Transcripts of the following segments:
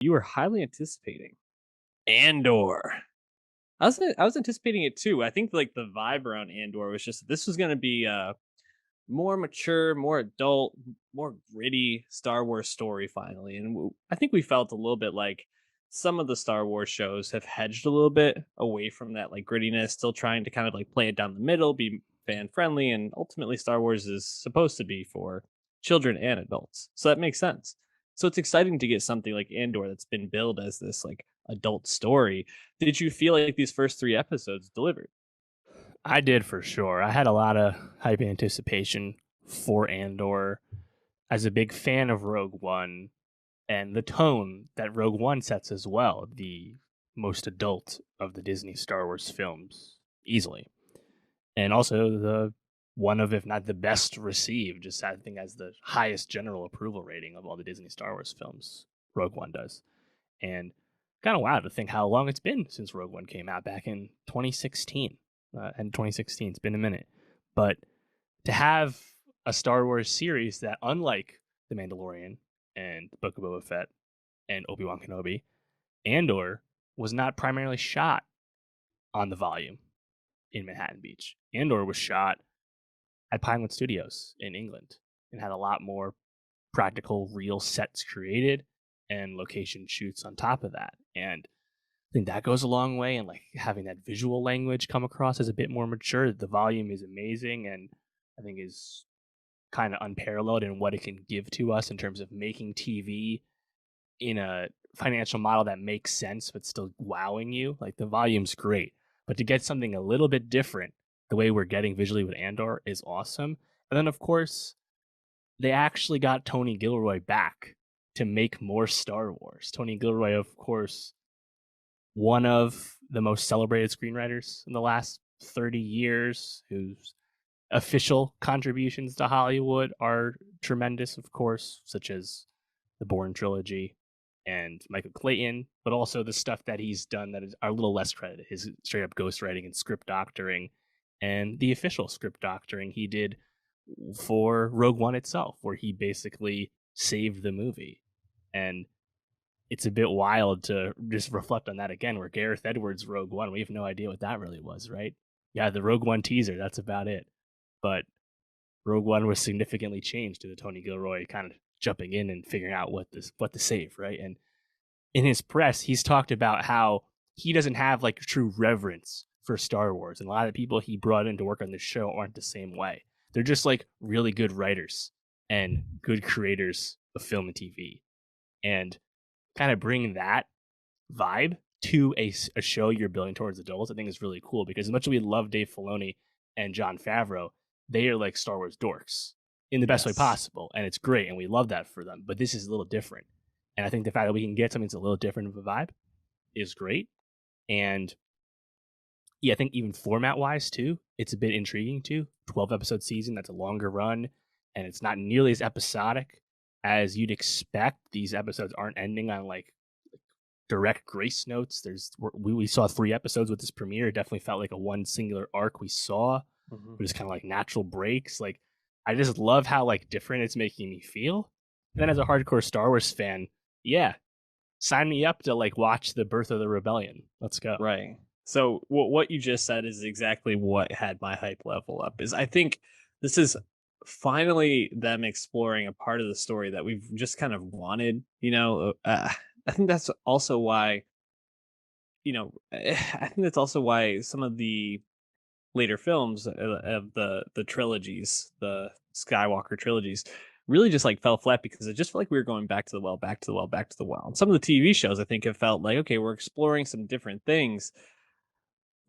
You were highly anticipating Andor. I was anticipating it too. I think like the vibe around Andor was just this was going to be a more mature, more adult, more gritty Star Wars story finally. And I think we felt a little bit like some of the Star Wars shows have hedged a little bit away from that like grittiness, still trying to kind of like play it down the middle, be fan friendly, and ultimately Star Wars is supposed to be for children and adults. So that makes sense. So it's exciting to get something like Andor that's been billed as this like adult story. Did you feel like these first three episodes delivered? I did for sure. I had a lot of hype anticipation for Andor as a big fan of Rogue One and the tone that Rogue One sets as well, the most adult of the Disney Star Wars films, easily. And also the one of, if not the best received, just I think has the highest general approval rating of all the Disney Star Wars films. Rogue One does. And kind of wild to think how long it's been since Rogue One came out back in 2016. And 2016, it's been a minute. But to have a Star Wars series that, unlike The Mandalorian and Book of Boba Fett and Obi-Wan Kenobi, Andor was not primarily shot on the volume in Manhattan Beach. Andor was shot at Pinewood Studios in England and had a lot more practical, real sets created and location shoots on top of that. And I think that goes a long way. And like having that visual language come across as a bit more mature. The volume is amazing, and I think is kind of unparalleled in what it can give to us in terms of making TV in a financial model that makes sense but still wowing you. Like the volume's great, but to get something a little bit different, the way we're getting visually with Andor is awesome. And then of course they actually got Tony Gilroy back to make more Star Wars. Tony Gilroy, of course, one of the most celebrated screenwriters in the last 30 years, whose official contributions to Hollywood are tremendous, of course, such as the Bourne trilogy and Michael Clayton, but also the stuff that he's done that is are a little less credited, his straight up ghostwriting and script doctoring, and the official script doctoring he did for Rogue One itself, where he basically saved the movie. And it's a bit wild to just reflect on that again, where Gareth Edwards' Rogue One, we have no idea what that really was, right? Yeah, the Rogue One teaser, that's about it. But Rogue One was significantly changed to the Tony Gilroy kind of jumping in and figuring out what to save, right? And in his press, he's talked about how he doesn't have like true reverence for Star Wars, and a lot of the people he brought in to work on the show aren't the same way. They're just like really good writers and good creators of film and TV, and kind of bring that vibe to a show you're building towards adults. I think is really cool because as much as we love Dave Filoni and Jon Favreau, they are like Star Wars dorks in the best way Yes. possible, and it's great, and we love that for them. But this is a little different, and I think the fact that we can get something that's a little different of a vibe is great. And yeah, I think even format wise too, it's a bit intriguing too. 12 episode season, that's a longer run, and it's not nearly as episodic as you'd expect. These episodes aren't ending on like direct grace notes. We saw 3 episodes with this premiere. It definitely felt like a one singular arc we saw, Mhm. but it's kind of like natural breaks. Like I just love how like different it's making me feel. And then as a hardcore Star Wars fan, yeah, sign me up to like watch the birth of the rebellion. Let's go. Right. So what you just said is exactly what had my hype level up. Is I think this is finally them exploring a part of the story that we've just kind of wanted. I think that's also why I think that's also why some of the later films of the trilogies, the Skywalker trilogies, really just like fell flat because it just felt like we were going back to the well, back to the well, back to the well. And some of the TV shows I think have felt like okay, we're exploring some different things.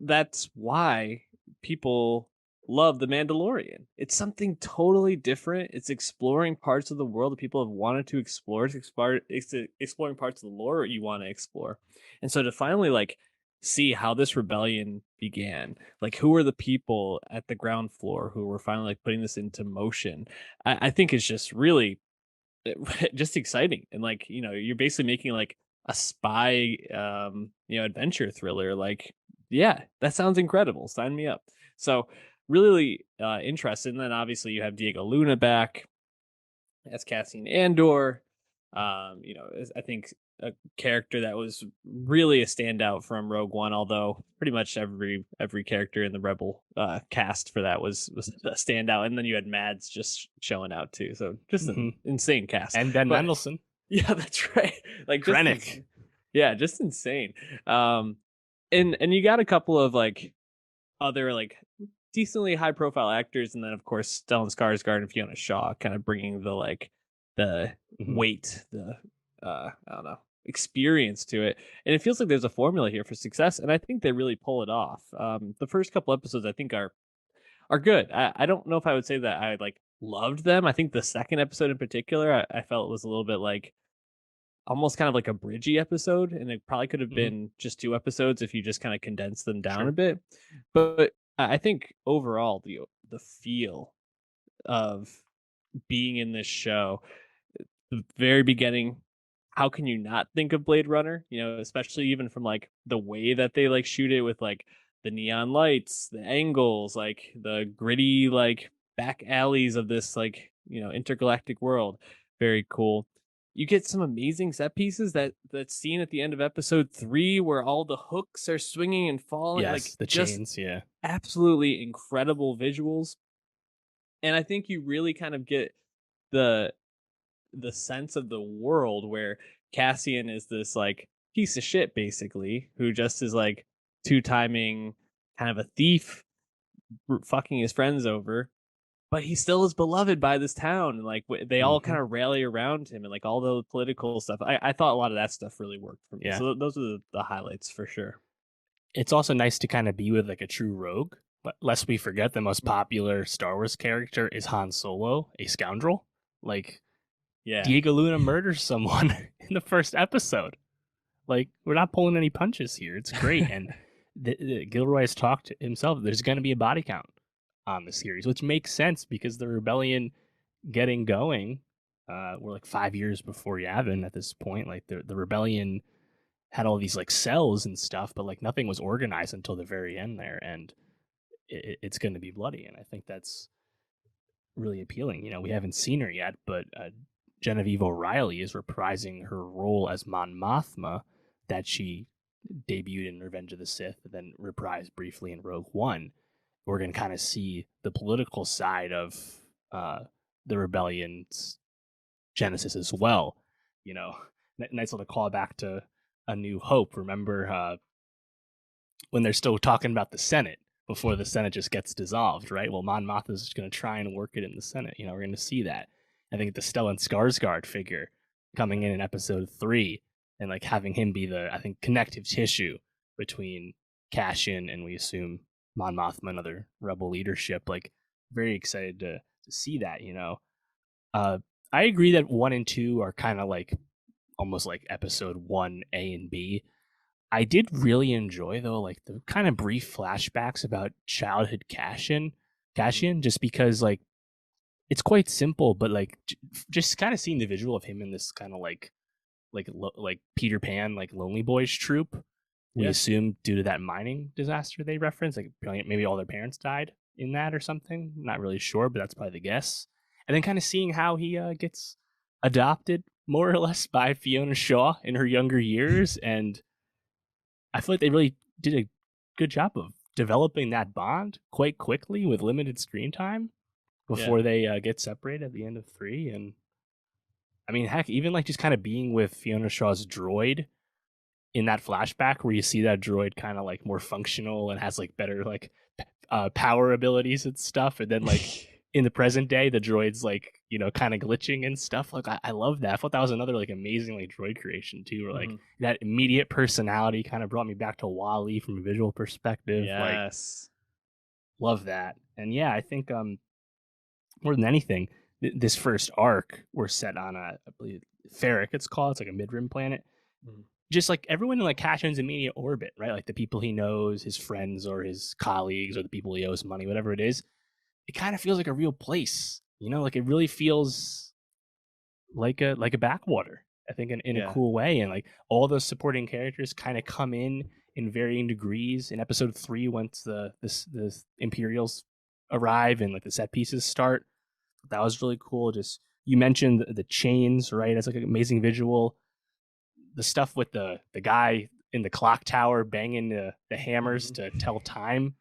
That's why people love The Mandalorian. It's something totally different. It's exploring parts of the world that people have wanted to explore. It's exploring parts of the lore you want to explore. And so to finally like see how this rebellion began, like who are the people at the ground floor who were finally like putting this into motion, I think it's just really just exciting. And like, you're basically making like a spy adventure thriller. Like, yeah, that sounds incredible. Sign me up. So really interested. And then obviously you have Diego Luna back as Cassian Andor. I think a character that was really a standout from Rogue One. Although pretty much every character in the Rebel cast for that was a standout, and then you had Mads just showing out too. So just an Hmm. insane cast. And Ben But Mendelsohn, yeah, that's right. Like just Krennic. yeah, just insane. Um, and you got a couple of like other like decently high profile actors, and then of course Stellan Skarsgård and Fiona Shaw, kind of bringing the like the Hmm. weight, the I don't know, experience to it, and it feels like there's a formula here for success, and I think they really pull it off. The first couple episodes I think are good. I don't know if I would say that I like loved them. I think the second episode in particular, I felt was a little bit like almost kind of like a bridgy episode, and it probably could have Hmm. been just two episodes if you just kind of condensed them down a Sure. bit. But I think overall the feel of being in this show, the very beginning, how can you not think of Blade Runner? You know, especially even from like the way that they like shoot it with like the neon lights, the angles, like the gritty like back alleys of this like, intergalactic world. Very cool. You get some amazing set pieces, that scene at the end of episode 3 where all the hooks are swinging and falling, like Yes, the just chains. Yeah. absolutely incredible visuals. And I think you really kind of get the sense of the world where Cassian is this like piece of shit basically, who just is like two-timing kind of a thief, fucking his friends over, but he still is beloved by this town, and like they all Hmm. kind of rally around him, and like all the political stuff. I thought a lot of that stuff really worked for me. Yeah. So those are the highlights for sure. It's also nice to kind of be with like a true rogue. But lest we forget, the most popular Star Wars character is Han Solo, a scoundrel. Like Yeah. Diego Luna murders someone in the first episode. Like we're not pulling any punches here. It's great, and Gilroy has talked himself. There's going to be a body count on the series, which makes sense because the rebellion getting going. We're like 5 years before Yavin at this point. Like the rebellion had all these like cells and stuff, but like nothing was organized until the very end there, and it's going to be bloody. And I think that's really appealing. We haven't seen her yet, but Genevieve O'Reilly is reprising her role as Mon Mothma that she debuted in Revenge of the Sith, and then reprised briefly in Rogue One. We're going to kind of see the political side of uh, the rebellion's genesis as well. You know, nice little call back to A New Hope. Remember when they're still talking about the Senate before the Senate just gets dissolved, right? Well, Mon Mothma is just going to try and work it in the Senate. We're going to see that. I think the Stellan Skarsgård figure coming in episode 3 and like having him be the, I think, connective tissue between Cassian and we assume Mon Mothma and other rebel leadership. Like, very excited to see that. Uh, I agree that 1 and 2 are kind of like almost like episode 1 A and B. I did really enjoy though, like the kind of brief flashbacks about childhood Mhm. Cassian, just because like it's quite simple, but like just kind of seeing the visual of him in this kind of like Peter Pan, like Lonely Boys troop. We Yeah. assume due to that mining disaster they referenced, like maybe all their parents died in that or something. Not really sure, but that's probably the guess. And then kind of seeing how he gets adopted more or less by Fiona Shaw in her younger years, and I feel like they really did a good job of developing that bond quite quickly with limited screen time Yeah. before they get separated at the end of 3. And I mean, heck, even like just kind of being with Fiona Shaw's droid in that flashback where you see that droid kind of like more functional and has like better like power abilities and stuff, and then like in the present day the droid's like kind of glitching and stuff. Like I love that. I thought that was another like amazing like droid creation too, where like Mhm. that immediate personality kind of brought me back to Wally from a visual perspective. Like, Yes. love that. And yeah, I think more than anything, this first arc we're set on I believe Ferric, it's called. It's like a mid-rim planet. Mhm. Just like everyone in like Cassian's immediate orbit, right? Like the people he knows, his friends or his colleagues or the people he owes money, whatever it is. It kind of feels like a real place, like it really feels like a backwater. I think in a Yeah. cool way, and like all those supporting characters kind of come in varying degrees. In episode 3, once the Imperials arrive and like the set pieces start, that was really cool. Just you mentioned the chains, right? It's like an amazing visual. the stuff with the guy in the clock tower banging the hammers Hmm. to tell time,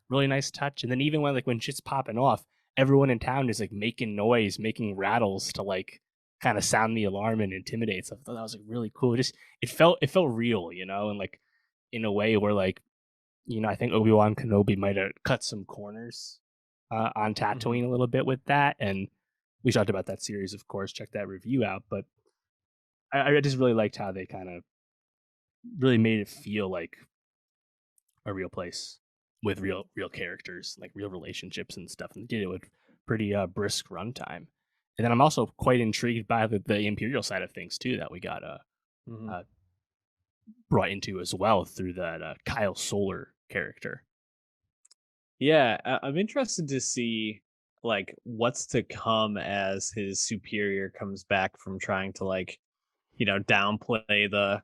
really nice touch. And then even when shit's popping off, everyone in town is like making noise, making rattles to like kind of sound the alarm and intimidate. So I thought that was like really cool. It felt real, and like in a way where like I think Obi-Wan Kenobi might have cut some corners on Hmm. Tatooine a little bit with that. And we talked about that series, of course. Check that review out. But I just really liked how they kind of really made it feel like a real place with real characters, like real relationships and stuff. And they did it with pretty brisk runtime. And then I'm also quite intrigued by the Imperial side of things too that we got Hmm. uh, brought into as well through that Kyle Solar character. Yeah, I'm interested to see like what's to come as his superior comes back from trying to like downplay the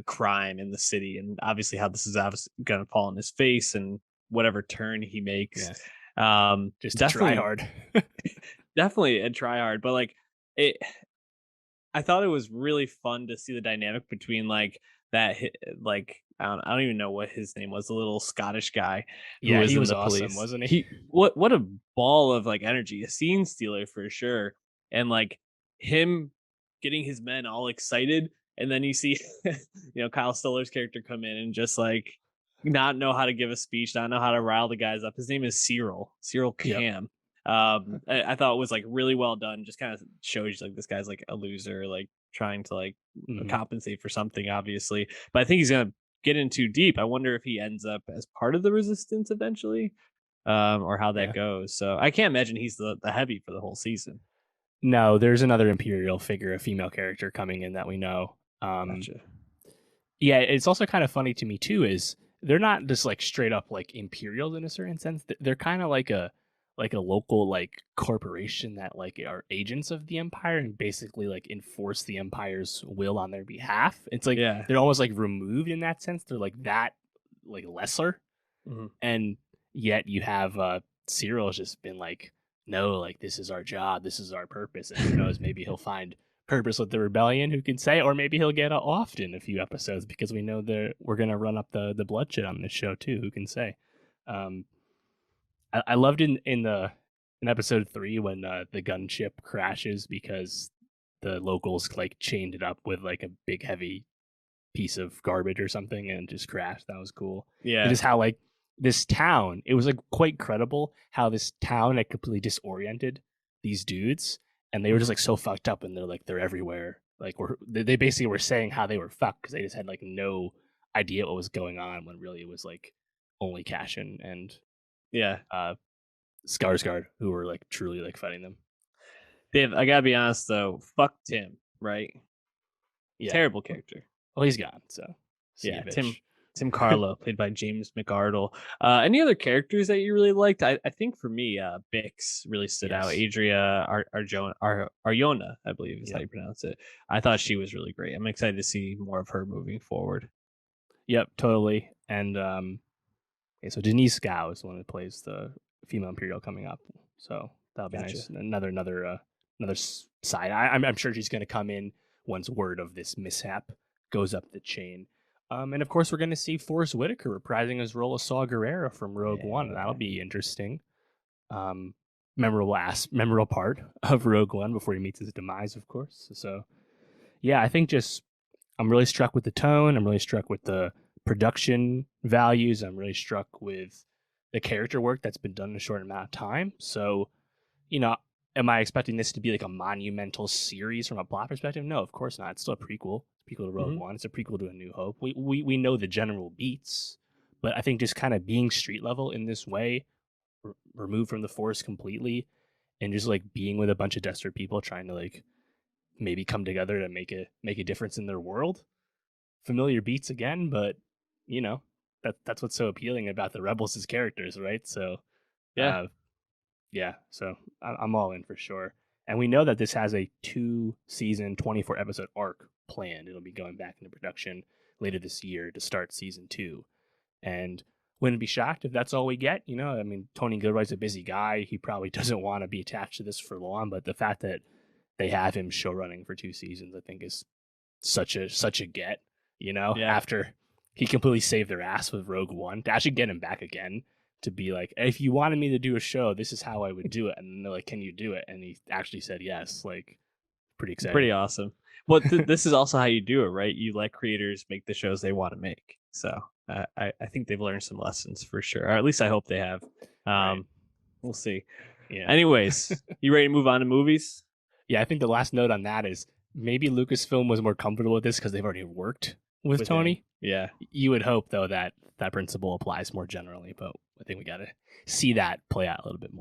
crime in the city, and obviously how this is obviously going to fall in his face and whatever turn he makes. Yeah, just to try Definitely, hard. definitely a try hard, but like it I thought it was really fun to see the dynamic between like like I don't even know what his name was, the little Scottish guy who Yeah, was he in was the awesome, police. wasn't he? He what a ball of like energy, a scene stealer for sure, and like him getting his men all excited, and then you see Kyle Stoller's character come in and just like not know how to give a speech, not know how to rile the guys up. His name is Cyril Yep. Cam. I thought it was like really well done. Just kind of shows you like this guy's like a loser, like trying to like Hmm. compensate for something, obviously. But I think he's gonna get in too deep. I wonder if he ends up as part of the resistance eventually, or how that Yeah. goes. So I can't imagine he's the heavy for the whole season. No, there's another Imperial figure, a female character coming in that we know. Gotcha. Yeah, it's also kind of funny to me too. Is they're not just like straight up like Imperials in a certain sense. They're kind of like a local like corporation that like are agents of the Empire and basically like enforce the Empire's will on their behalf. It's like Yeah. they're almost like removed in that sense. They're like that like lesser, Hmm. and yet you have Cyril's just been like, no, like this is our job, this is our purpose, and who knows, maybe he'll find purpose with the rebellion. Who can say? Or maybe he'll get off in a few episodes because we know that we're gonna run up the bloodshed on this show too. Who can say? Um, I loved in episode 3 when the gunship crashes because the locals like chained it up with like a big heavy piece of garbage or something and just crashed. That was cool. And Yeah. just how like this town, it was like quite credible how this town had completely disoriented these dudes, and they were just Hmm. like so fucked up, and they're everywhere. Like they basically were saying how they were fucked because they just had like no idea what was going on when really it was like only Cashin and Yeah. uh Skarsgård who were like truly like fighting them. Dave, I gotta be honest though. Fuck Tim. Right. Yeah. Terrible character. Well, he's gone, so see you, Yeah, Tim bitch. Tim Carlo, played by James McArdle. Any other characters that you really liked? I think for me, Bix really stood out. Yes. Adria Arjona, I believe is how Yep. you pronounce it. I thought she was really great. I'm excited to see more of her moving forward. Yep, totally. And okay, so Denise Gow is the one that plays the female Imperial coming up. So that'll be Gotcha. nice. Another side. I'm sure she's going to come in once word of this mishap goes up the chain. And of course, we're going to see Forrest Whitaker reprising his role as Saw Gerrera from Rogue One. That'll Yeah. be interesting. Um, memorable part of Rogue One before he meets his demise, of course. So yeah, I think just I'm really struck with the tone. I'm really struck with the production values. I'm really struck with the character work that's been done in a short amount of time. So, you know, am I expecting this to be like a monumental series from a plot perspective? No, of course not. It's still a prequel. It's a prequel to Rogue Hmm. One. It's a prequel to A New Hope. We know the general beats, but I think just kind of being street level in this way, removed from the Force completely, and just like being with a bunch of desperate people trying to like maybe come together to make a difference in their world. Familiar beats again, but you know that's what's so appealing about the rebels as characters, right? So Yeah. uh yeah, so I'm all in for sure. And we know that this has a 2-season 24 episode arc planned. It'll be going back into production later this year to start season 2. And wouldn't be shocked if that's all we get. I mean, Tony Goodwright's a busy guy. He probably doesn't want to be attached to this for long, but the fact that they have him show running for 2 seasons, I think is such a get, Yeah, after he completely saved their ass with Rogue One, to actually get him back again, to be like, if you wanted me to do a show, this is how I would do it. And they're like, can you do it? And he actually said yes. Like, pretty exciting. pretty awesome. Well, this is also how you do it, right? You let creators make the shows they want to make. So I think they've learned some lessons for sure, or at least I hope they have. Right. We'll see. Yeah. Anyways, you ready to move on to movies? Yeah, I think the last note on that is maybe Lucasfilm was more comfortable with this because they've already worked with With him, Tony. yeah. You would hope, though, that that principle applies more generally, but I think we got to see that play out a little bit more.